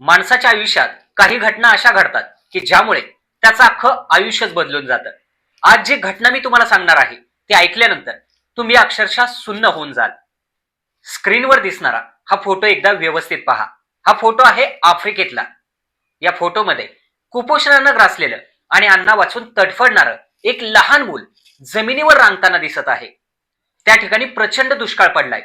माणसाच्या आयुष्यात काही घटना अशा घडतात की ज्यामुळे त्याचं अख्खं आयुष्यच बदलून जातं. आज जी घटना मी तुम्हाला सांगणार आहे ती ऐकल्यानंतर तुम्ही अक्षरशः सुन्न होऊन जाल. स्क्रीनवर दिसणारा हा फोटो एकदा व्यवस्थित पहा. हा फोटो आहे आफ्रिकेतला. या फोटोमध्ये कुपोषणानं ग्रासलेलं आणि अन्ना वाचून तडफडणारं एक लहान मूल जमिनीवर रांगताना दिसत आहे. त्या ठिकाणी प्रचंड दुष्काळ पडलाय.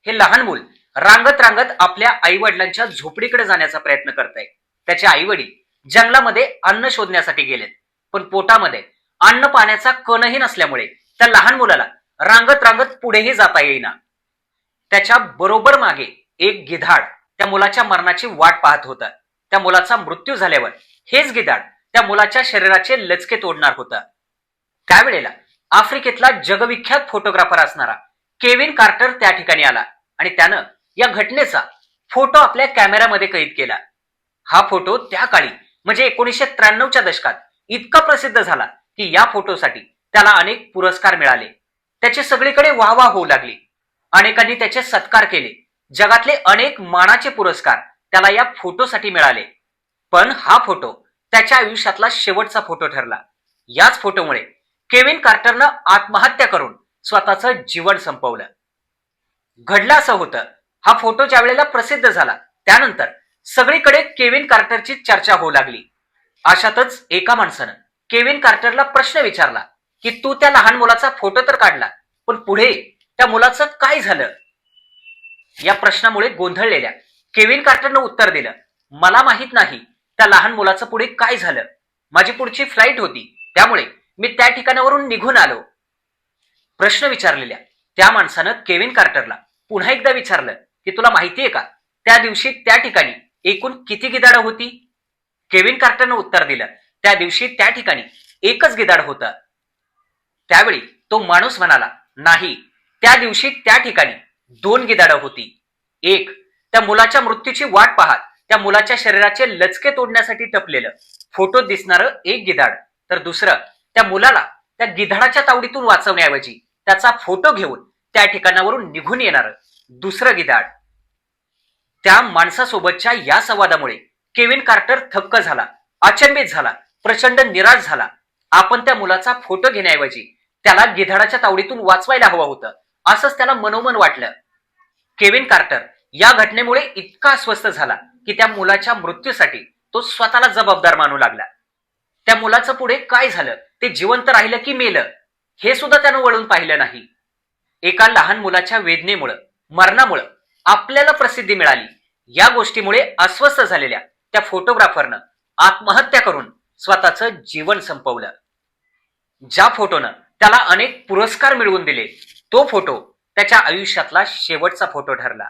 हे लहान मूल रांगत रांगत आपल्या आई वडिलांच्या झोपडीकडे जाण्याचा प्रयत्न करत आहे. त्याचे आई वडील जंगलामध्ये अन्न शोधण्यासाठी गेलेत, पण पोटामध्ये अन्न पाण्याचा कणही नसल्यामुळे त्या लहान मुलाला रांगत रांगत पुढेही जाता येईना. त्याच्या बरोबर मागे एक गिधाड त्या मुलाच्या मरणाची वाट पाहत होतं. त्या मुलाचा मृत्यू झाल्यावर हेच गिधाड त्या मुलाच्या शरीराचे लचके तोडणार होतं. त्यावेळेला आफ्रिकेतला जगविख्यात फोटोग्राफर असणारा केविन कार्टर त्या ठिकाणी आला आणि त्यानं या घटनेचा फोटो आपल्या कॅमेऱ्यामध्ये कैद केला. हा फोटो त्या काळी म्हणजे 1993च्या दशकात इतका प्रसिद्ध झाला की या फोटोसाठी त्याला अनेक पुरस्कार मिळाले. त्याची सगळीकडे वाहवा होऊ लागली. अनेकांनी त्याचे सत्कार केले. जगातले अनेक मानाचे पुरस्कार त्याला या फोटोसाठी मिळाले. पण हा फोटो त्याच्या आयुष्यातला शेवटचा फोटो ठरला. याच फोटोमुळे केविन कार्टरनं आत्महत्या करून स्वतःचं जीवन संपवलं. घडलं असं होतं, हा फोटो ज्या वेळेला प्रसिद्ध झाला त्यानंतर सगळीकडे केविन कार्टरची चर्चा होऊ लागली. अशातच एका माणसानं केविन कार्टरला प्रश्न विचारला की तू त्या लहान मुलाचा फोटो तर काढला, पण पुढे त्या मुलाचं काय झालं? या प्रश्नामुळे गोंधळलेल्या केविन कार्टरनं उत्तर दिलं, मला माहित नाही त्या लहान मुलाचं पुढे काय झालं. माझी पुढची फ्लाईट होती, त्यामुळे मी त्या ठिकाणावरून निघून आलो. प्रश्न विचारलेल्या त्या माणसानं केविन कार्टरला पुन्हा एकदा विचारलं की तुला माहितीये का त्या दिवशी त्या ठिकाणी एकूण किती गिधाडं होती? केविन कार्टरनं उत्तर दिलं, त्या दिवशी त्या ठिकाणी एकच गिधाड होतं. त्यावेळी तो माणूस म्हणाला, नाही, त्या दिवशी त्या ठिकाणी 2 गिधाडं होती. एक त्या मुलाच्या मृत्यूची वाट पाहत त्या मुलाच्या शरीराचे लचके तोडण्यासाठी टपलेलं फोटोत दिसणारं एक गिधाड, तर दुसरं त्या मुलाला त्या गिधाडाच्या तावडीतून वाचवण्याऐवजी त्याचा फोटो घेऊन त्या ठिकाणावरून निघून येणारं दुसरं गिधाड. त्या माणसासोबतच्या या संवादामुळे केविन कार्टर थक्क झाला, अचंबित झाला, प्रचंड निराश झाला. आपण त्या मुलाचा फोटो घेण्याऐवजी त्याला गिधाडाच्या तावडीतून वाचवायला हवं होतं, असंच त्याला मनोमन वाटलं. केविन कार्टर या घटनेमुळे इतका अस्वस्थ झाला की त्या मुलाच्या मृत्यूसाठी तो स्वतःला जबाबदार मानू लागला. त्या मुलाचं पुढे काय झालं, ते जिवंत राहिलं की मेलं, हे सुद्धा त्यानं वळून पाहिलं नाही. एका लहान मुलाच्या वेदनेमुळं, मरणामुळं आपल्याला प्रसिद्धी मिळाली, या गोष्टीमुळे अस्वस्थ झालेल्या त्या फोटोग्राफरनं आत्महत्या करून स्वतःचं जीवन संपवलं. ज्या फोटोनं त्याला अनेक पुरस्कार मिळवून दिले, तो फोटो त्याच्या आयुष्यातला शेवटचा फोटो ठरला.